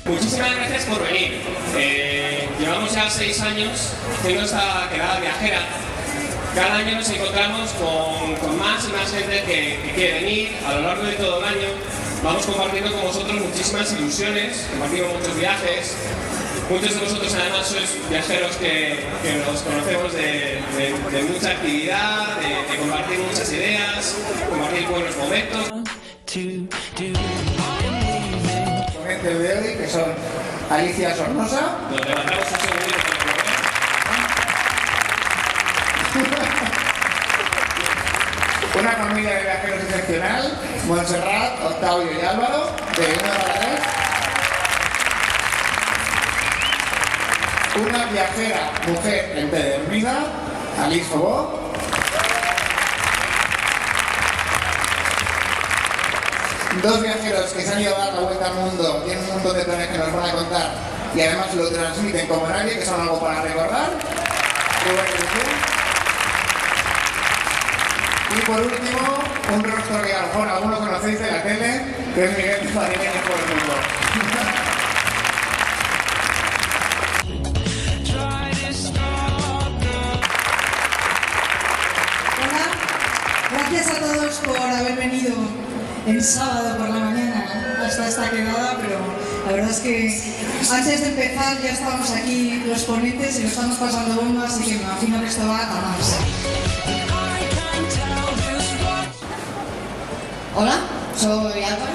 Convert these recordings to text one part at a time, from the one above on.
Muchísimas gracias por venir. Llevamos ya 6 años haciendo esta quedada viajera. Cada año nos encontramos con más y más gente que quiere venir. A lo largo de todo el año vamos compartiendo con vosotros muchísimas ilusiones, compartimos muchos viajes. Muchos de vosotros además sois viajeros que nos conocemos de mucha actividad, de compartir muchas ideas, compartir buenos momentos. Con gente de hoy que son Alicia Sornosa. Nos levantamos un segundito para Una familia de viajeros excepcional, Montserrat, Octavio y Álvaro, de 1 para 3. Una viajera mujer empedernida, Alice Fobó. Dos viajeros que se han ido a dar la vuelta al mundo, tienen un montón de planes que nos van a contar y además lo transmiten como nadie, que son algo para recordar. Y por último, un rostro que a lo mejor alguno conocéis de la tele, que es Miguel de Fariñas por el mundo. Gracias a todos por haber venido el sábado por la mañana hasta esta quedada, pero la verdad es que antes de empezar ya estábamos aquí los ponentes y lo estamos pasando bomba, así que me imagino que esto va a más. Hola, soy Álvaro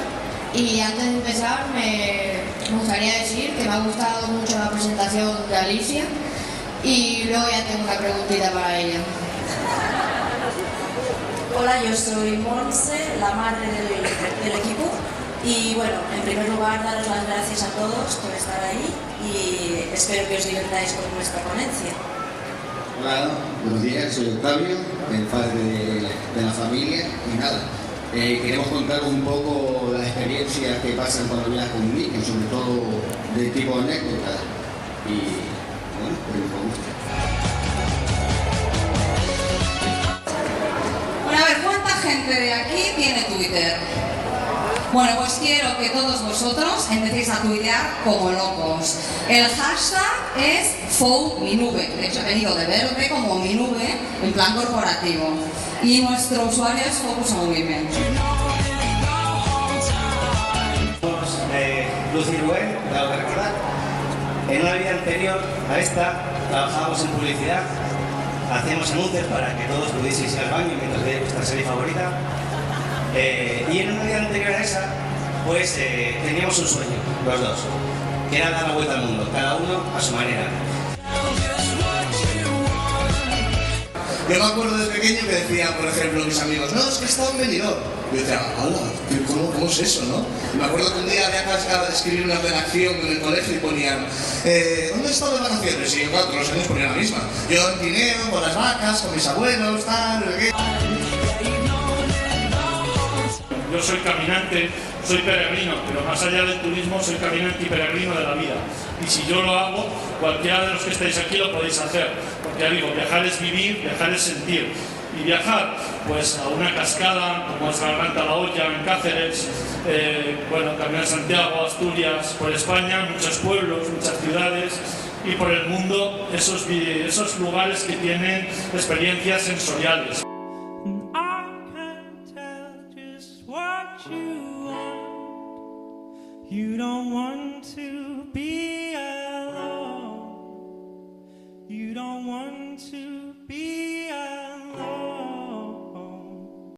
y antes de empezar me gustaría decir que me ha gustado mucho la presentación de Alicia y luego ya tengo una preguntita para ella. Hola, yo soy Montse, la madre del equipo y bueno, en primer lugar daros las gracias a todos por estar ahí y espero que os divertáis con nuestra ponencia. Hola, buenos días, soy Octavio, el padre de la familia y nada, queremos contaros un poco las experiencias que pasan cuando viajas con un niño, sobre todo de tipo anécdota y bueno, pues con gusto. Bueno, a ver, ¿cuánta gente de aquí tiene Twitter? Bueno, pues quiero que todos vosotros empecéis a tuitear como locos. El hashtag es FOUMINUBE, de hecho he venido de verde como mi nube, en plan corporativo. Y nuestro usuario es Focus on Women. Luz y Rubén, tengo que recordar. En una vida anterior a esta, trabajábamos en publicidad. Hacíamos anuncios para que todos pudieseis ir al baño mientras veis vuestra serie favorita. Y en una vida anterior a esa, pues teníamos un sueño, los dos, que era dar la vuelta al mundo, cada uno a su manera. Yo me acuerdo de pequeño que decían, por ejemplo, mis amigos, no, es que estaba en Benidorm. Yo decía, hola, ¿cómo es eso, no? Y me acuerdo que un día había que escribir una redacción en el colegio y ponían, ¿dónde están las vacaciones? Y yo, claro, todos los años ponía la misma. Yo en Tineo, con las vacas, con mis abuelos, tal, ¿qué? Yo soy caminante, soy peregrino, pero más allá del turismo soy caminante y peregrino de la vida. Y si yo lo hago, cualquiera de los que estáis aquí lo podéis hacer. Porque ya digo, viajar es vivir, viajar es sentir. Y viajar, pues a una cascada, como es Garganta la Olla en Cáceres, bueno, caminar Santiago, Asturias, por España, muchos pueblos, muchas ciudades, y por el mundo, esos lugares que tienen experiencias sensoriales. You don't want to be alone. You don't want to